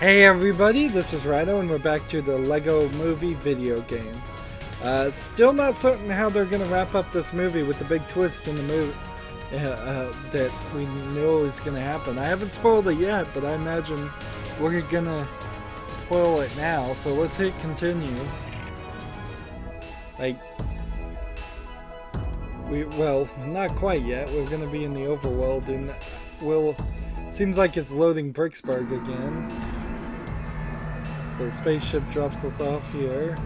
Hey everybody, this is Rydo and we're back to the Lego movie video game. Still not certain how they're going to wrap up this movie with the big twist in the movie that we know is going to happen. I haven't spoiled it yet, but I imagine we're going to spoil it now, so let's hit continue. Well, not quite yet. We're going to be in the overworld and seems like it's loading Bricksburg again. So the spaceship drops us off here.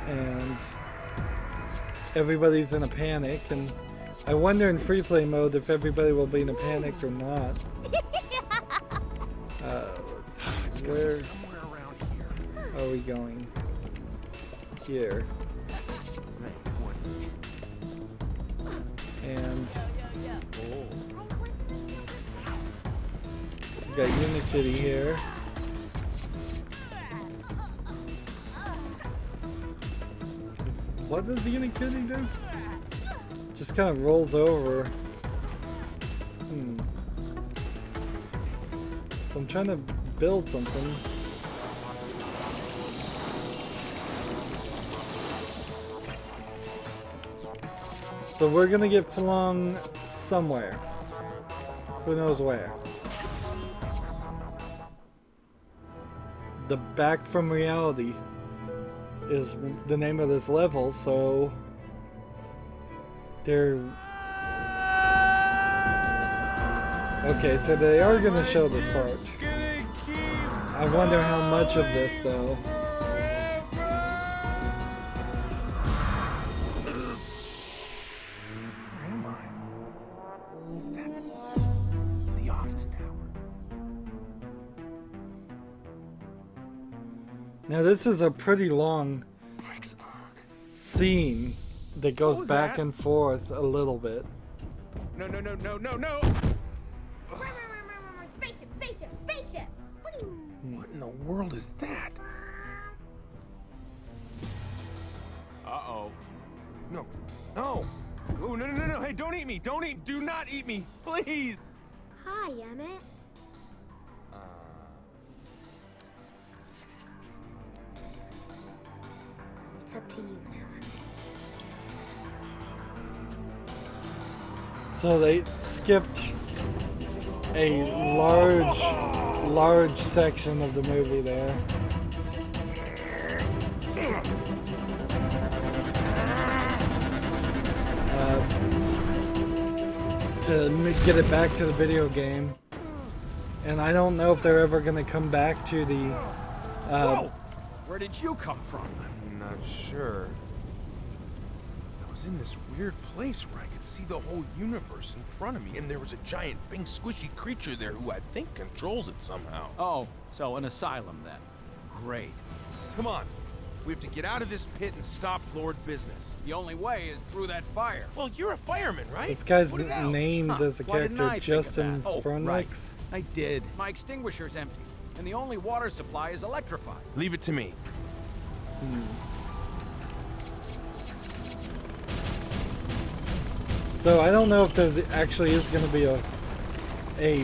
And everybody's in a panic, and I wonder in free play mode if everybody will be in a panic or not. Let's see, where are we going? Here. And we got Unikitty here. What does Unikitty do? Just kind of rolls over. So I'm trying to build something. So we're gonna get flung somewhere. Who knows where? The Back from Reality is the name of this level, so they're... Okay, so they are gonna show this part. I wonder how much of this, though. Now this is a pretty long scene that goes back and forth a little bit. No. Spaceship. What in the world is that? Uh-oh. No. Oh, no. Hey, don't eat me. Do not eat me. Please. Hi, Emmet. It's up to you now. So they skipped a large section of the movie there. To get it back to the video game. And I don't know if they're ever going to come back to the... Whoa! Where did you come from? I'm not sure. I was in this weird place where I could see the whole universe in front of me, and there was a giant, big, squishy creature there who I think controls it somehow. Oh, so an asylum then. Great. Come on. We have to get out of this pit and stop Lord Business. The only way is through that fire. Well, you're a fireman, right? This guy's named as a Why didn't character I Justin think of that? Fronix. Right. I did. My extinguisher's empty, and the only water supply is electrified. Leave it to me. So I don't know if there actually is going to be a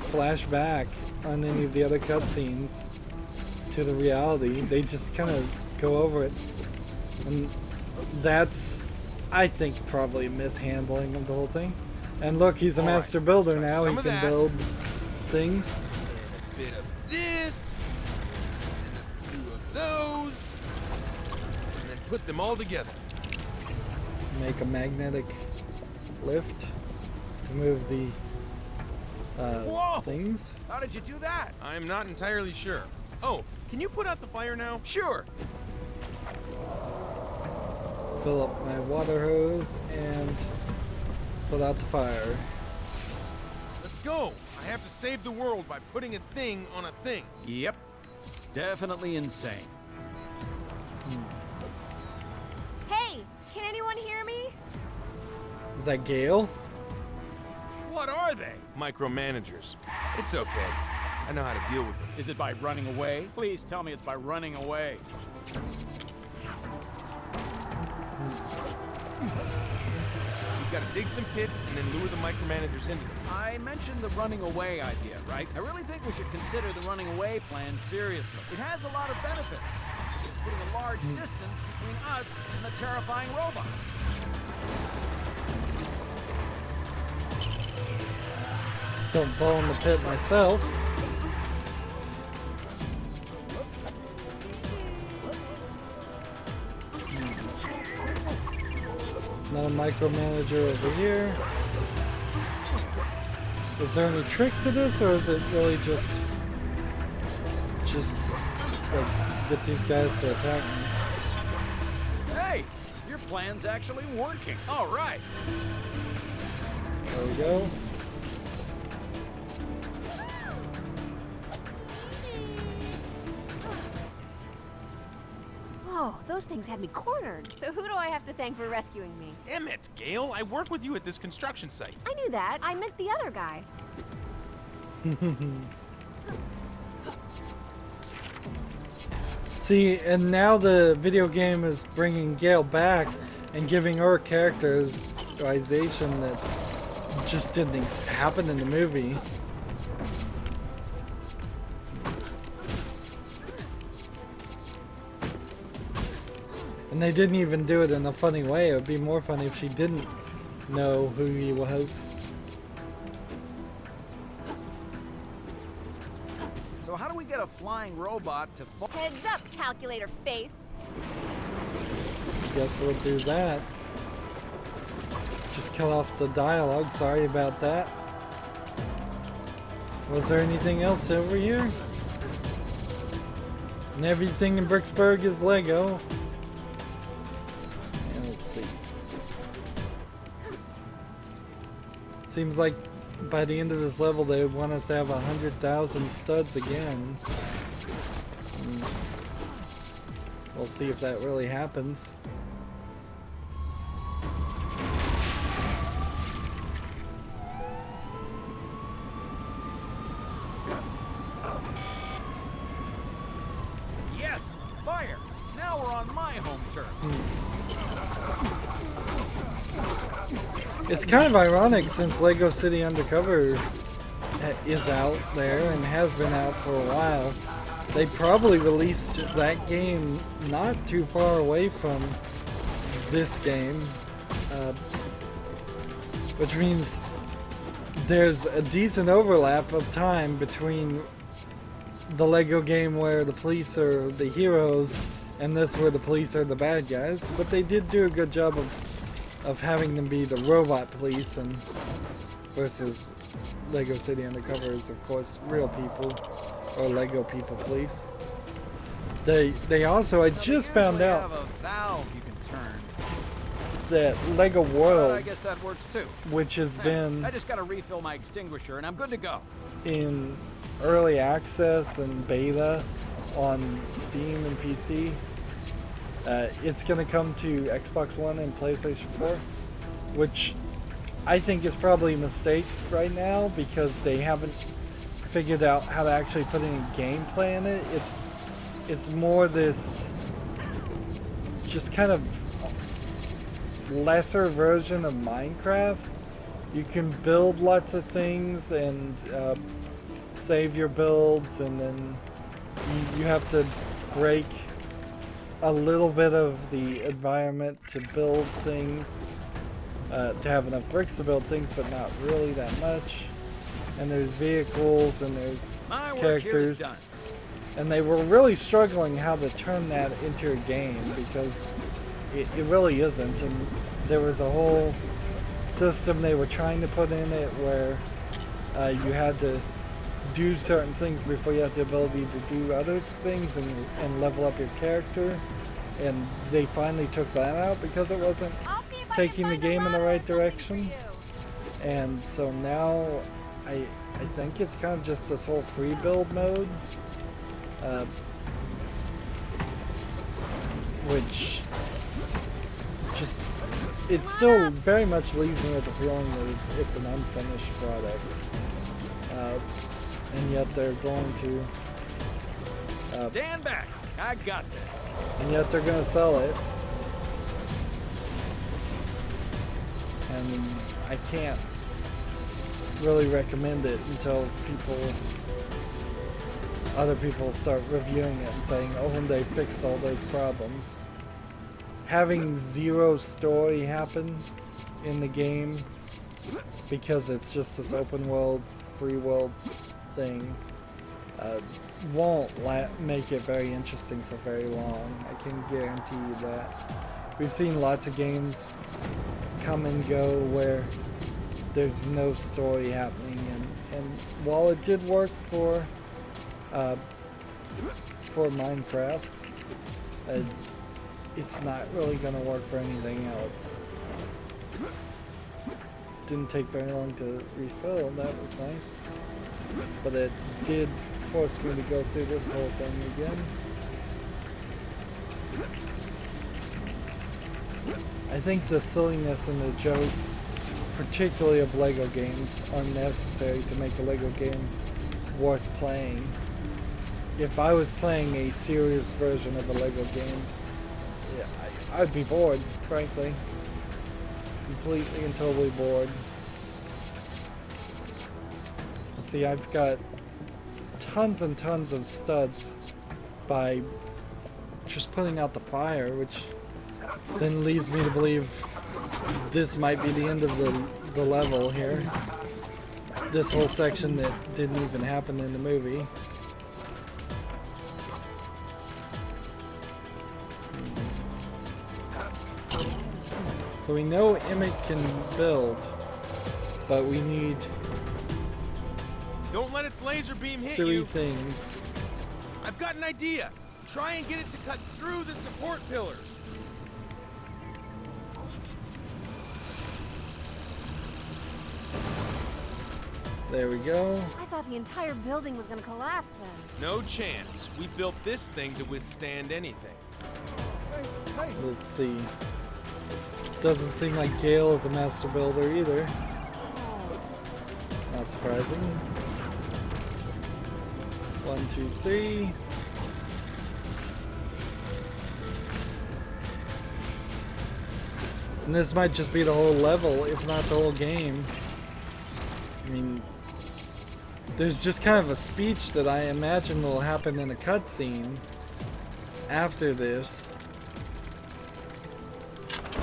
flashback on any of the other cutscenes to the reality. They just kind of go over it, and that's, I think, probably a mishandling of the whole thing. And look, he's a master builder now. He can build things. A bit of this, and a few of those, and then put them all together. Make a magnetic lift to move the things. How did you do that? I'm not entirely sure. Oh, can you put out the fire now? Sure. Fill up my water hose and put out the fire. Let's go. I have to save the world by putting a thing on a thing. Yep. Definitely insane. Hey, can anyone hear me? Is that Gale? What are they? Micromanagers. It's okay. I know how to deal with them. Is it by running away? Please tell me it's by running away. We've got to dig some pits and then lure the micromanagers into them. I mentioned the running away idea, right? I really think we should consider the running away plan seriously. It has a lot of benefits. It's putting a large distance between us and the terrifying robots. Don't fall in the pit myself. There's another micromanager over here. Is there any trick to this, or is it really just like get these guys to attack me? Hey, your plan's actually working. All right. There we go. Whoa, those things had me cornered. So who do I have to thank for rescuing me? Emmet, Gale, I work with you at this construction site. I knew that. I meant the other guy. See, and now the video game is bringing Gale back and giving her characterization that just didn't happen in the movie. And they didn't even do it in a funny way. It would be more funny if she didn't know who he was. So how do we get a flying robot to fall? Heads up, calculator face. Guess we'll do that. Just cut off the dialogue. Sorry about that. Was there anything else over here? And everything in Bricksburg is Lego. And let's see. Seems like by the end of this level they would want us to have 100,000 studs again. We'll see if that really happens. Yes, fire. Now we're on my home turf. It's kind of ironic since Lego City Undercover is out there and has been out for a while. They probably released that game not too far away from this game, which means there's a decent overlap of time between the Lego game where the police are the heroes and this where the police are the bad guys. But they did do a good job of having them be the robot police and versus Lego City Undercover is of course real people or Lego people police. They also, I just found out Have a valve you can turn. that Lego But I Worlds, guess that works too. which has Thanks. been I just gotta refill my extinguisher and I'm good to go. in early access and beta on Steam and PC, it's going to come to Xbox One and PlayStation 4, which I think is probably a mistake right now because they haven't figured out how to actually put any gameplay in it. It's more this just kind of lesser version of Minecraft. You can build lots of things and save your builds, and then you have to break a little bit of the environment to build things, to have enough bricks to build things, but not really that much. And there's vehicles and there's My work characters. here is done. And they were really struggling how to turn that into a game because it really isn't. And there was a whole system they were trying to put in it where you had to do certain things before you had the ability to do other things and level up your character. And they finally took that out because it wasn't I'll see if taking I the can find game in the ladder or right something direction. for you. And so now I think it's kind of just this whole free build mode, which just it still very much leaves me with the feeling that it's an unfinished product, and yet they're going to Stand back. I got this. and yet they're going to sell it. and I can't really recommend it until other people start reviewing it and saying, oh, and they fixed all those problems. Having zero story happen in the game because it's just this open world, free world thing won't make it very interesting for very long. I can guarantee you that. We've seen lots of games come and go where there's no story happening, and while it did work for Minecraft, it's not really going to work for anything else. Didn't take very long to refill, that was nice. But it did force me to go through this whole thing again. I think the silliness and the jokes, particularly of Lego games, are necessary to make a Lego game worth playing. If I was playing a serious version of a Lego game, yeah, I'd be bored, frankly. Completely and totally bored. See, I've got tons and tons of studs by just putting out the fire, which then leads me to believe this might be the end of the level here. This whole section that didn't even happen in the movie. So we know Emmet can build, but we need Don't let its laser beam hit three you. things. I've got an idea. Try and get it to cut through the support pillars. There we go. I thought the entire building was gonna collapse then. No chance. We built this thing to withstand anything. Let's see. Doesn't seem like Gale is a master builder either. Not surprising. 1, 2, 3. And this might just be the whole level, if not the whole game. I mean, there's just kind of a speech that I imagine will happen in a cutscene after this.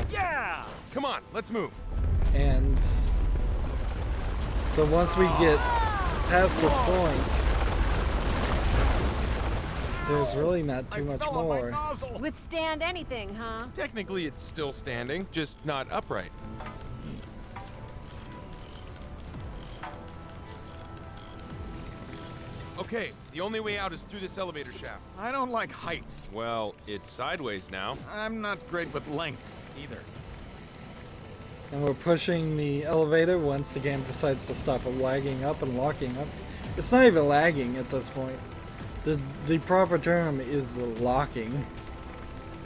Yeah! Come on, let's move. And so once we get past this point, there's really not too much more. Withstand anything, huh? Technically, it's still standing, just not upright. Okay, the only way out is through this elevator shaft. I don't like heights. Well, it's sideways now. I'm not great with lengths either. And we're pushing the elevator once the game decides to stop lagging up and locking up. It's not even lagging at this point. The proper term is the locking.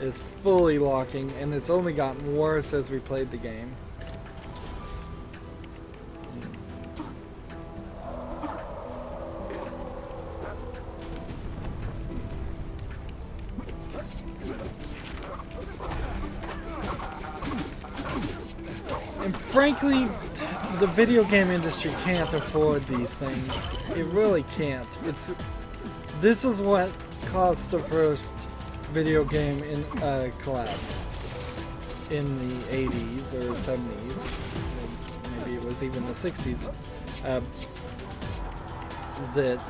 It's fully locking, and it's only gotten worse as we played the game. And frankly, the video game industry can't afford these things. It really can't. This is what caused the first video game collapse in the 80s or 70s. Maybe it was even the 60s. That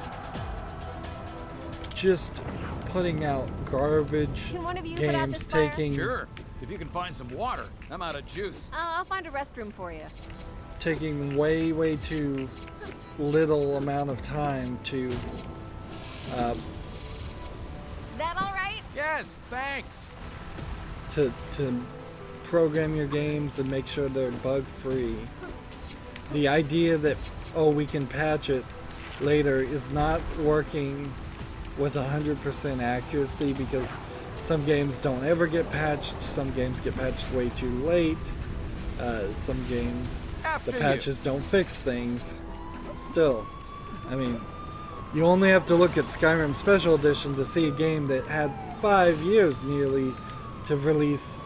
just putting out garbage Can one of you put out games, this fire? taking Sure, if you can find some water. I'm out of juice. I'll find a restroom for you. taking way too little amount of time to That all right? Yes, thanks. to program your games and make sure they're bug free. The idea that, oh, we can patch it later is not working with 100% accuracy, because some games don't ever get patched, some games get patched way too late, some games After the you. patches don't fix things. Still, I mean, you only have to look at Skyrim Special Edition to see a game that had 5 years nearly to release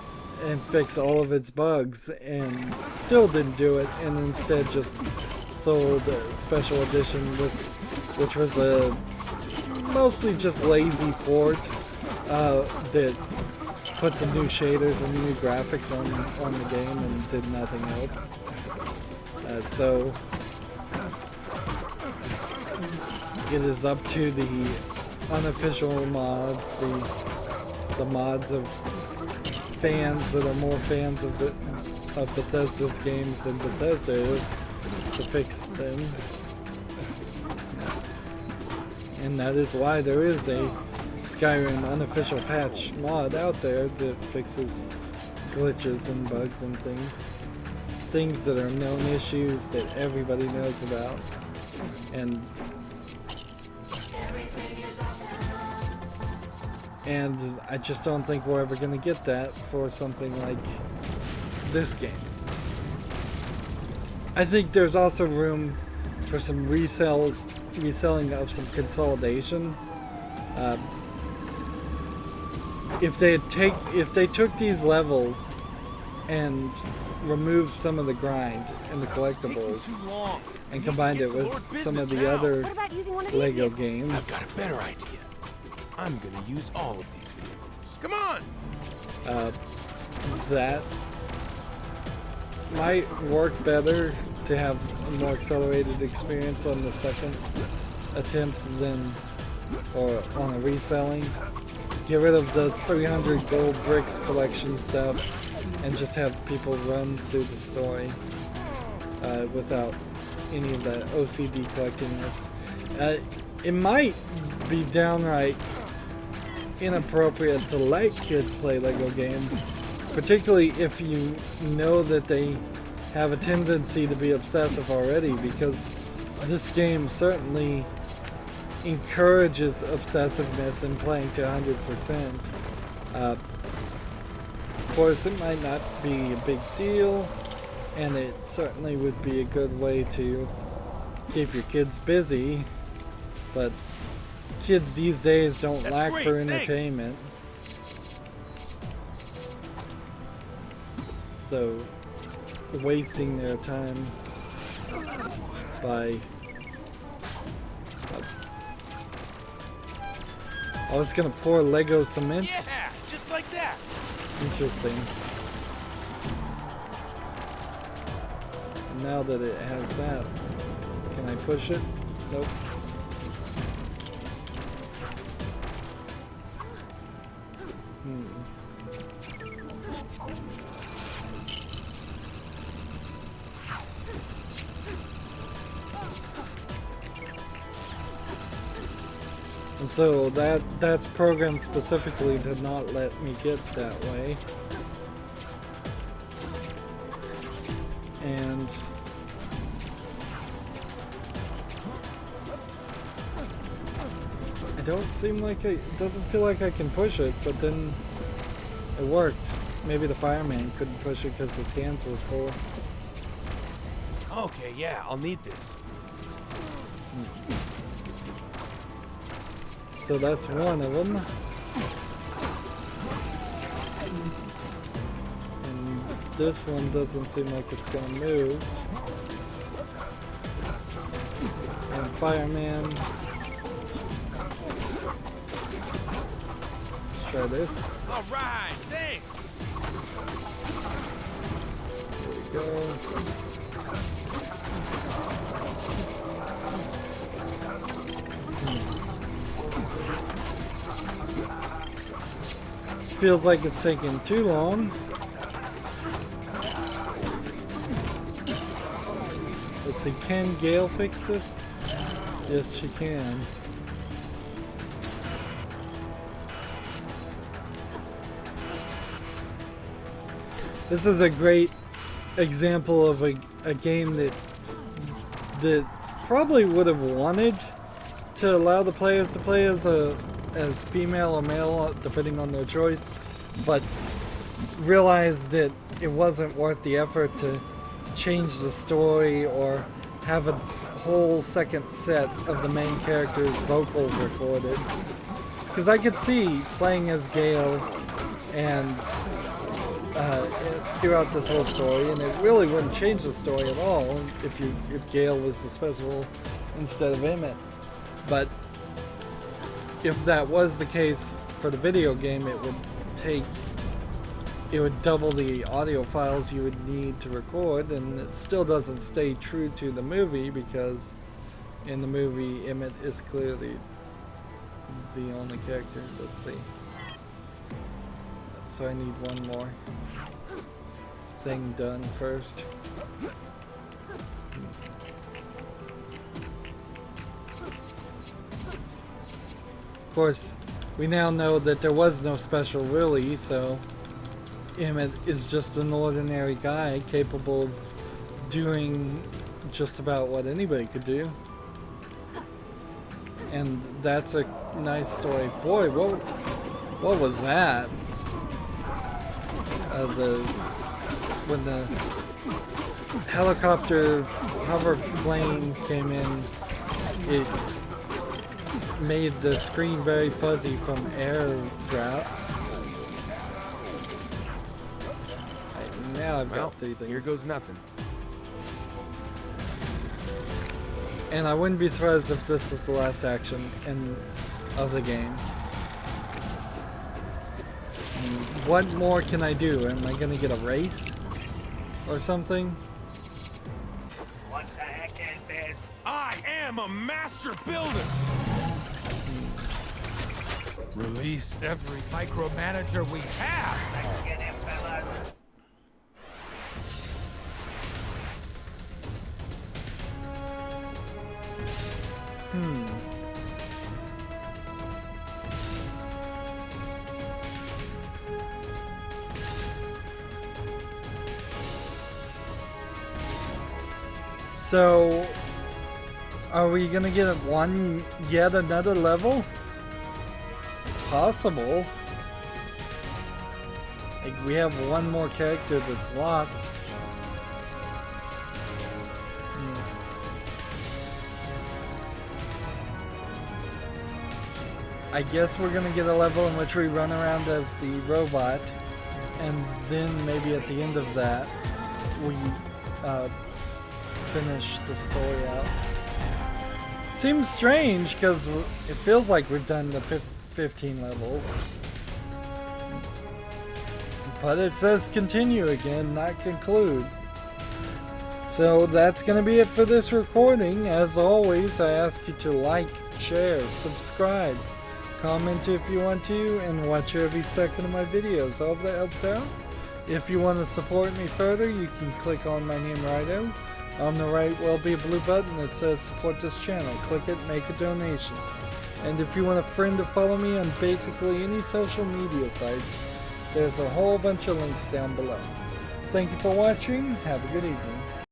and fix all of its bugs, and still didn't do it, and instead just sold a special edition which was a mostly just lazy port that put some new shaders and new graphics on the game and did nothing else. So it is up to the unofficial mods, the mods of fans that are more fans of Bethesda's games than Bethesda is, to fix them. And that is why there is a Skyrim unofficial patch mod out there that fixes glitches and bugs and things. Things that are known issues that everybody knows about. And I just don't think we're ever going to get that for something like this game. I think there's also room for some reselling of some consolidation. If they took these levels and removed some of the grind and the collectibles and combined it with some of the other Lego games. I've got a better idea. I'm gonna use all of these vehicles. Come on! That might work better to have a more accelerated experience on the second attempt than, or on a reselling. Get rid of the 300 gold bricks collection stuff and just have people run through the story without any of that OCD collectingness. It might be downright inappropriate to let kids play Lego games, particularly if you know that they have a tendency to be obsessive already, because this game certainly encourages obsessiveness and playing to 100%. Of course, it might not be a big deal, and it certainly would be a good way to keep your kids busy, but kids these days don't lack for entertainment. So wasting their time by I was gonna pour Lego cement? Yeah, just like that. Interesting. And now that it has that, can I push it? Nope. And so that's programmed specifically to not let me get that way. And it doesn't feel like I can push it, but then it worked. Maybe the fireman couldn't push it because his hands were full. Okay, yeah, I'll need this. So that's one of them. And this one doesn't seem like it's gonna move. And fireman. Let's try this. All right, thanks. There we go. Feels like it's taking too long. Let's see, can Gail fix this? Yes, she can. This is a great example of a game that probably would have wanted to allow the players to play as female or male, depending on their choice, but realized that it wasn't worth the effort to change the story or have a whole second set of the main character's vocals recorded. Because I could see playing as Gale and throughout this whole story, and it really wouldn't change the story at all if Gale was the special instead of Emmet. But if that was the case for the video game, it would double the audio files you would need to record, and it still doesn't stay true to the movie, because in the movie Emmet is clearly the only character. Let's see. So I need one more thing done first. Of course, we now know that there was no special really, so Emmet is just an ordinary guy capable of doing just about what anybody could do. And that's a nice story. Boy, what was that? When the helicopter hover plane came in, it made the screen very fuzzy from air drops. Right, now I've got 3 things. Here goes nothing. And I wouldn't be surprised if this is the last action of the game. What more can I do? Am I gonna get a race or something? What the heck is this? I am a master builder! Release every micromanager we have! Let's get him, fellas. So, are we gonna get yet another level? It's possible. Like, we have one more character that's locked. I guess we're gonna get a level in which we run around as the robot, and then maybe at the end of that, we finish the story out. Seems strange because it feels like we've done the 15 levels, but it says continue again, not conclude. So that's gonna be it for this recording. As always, I ask you to like, share, subscribe, comment if you want to, and watch every second of my videos. All of that helps out. If you want to support me further, you can click on my name, Rydo. On the right will be a blue button that says support this channel. Click it, make a donation. And if you want a friend to follow me on basically any social media sites, there's a whole bunch of links down below. Thank you for watching. Have a good evening.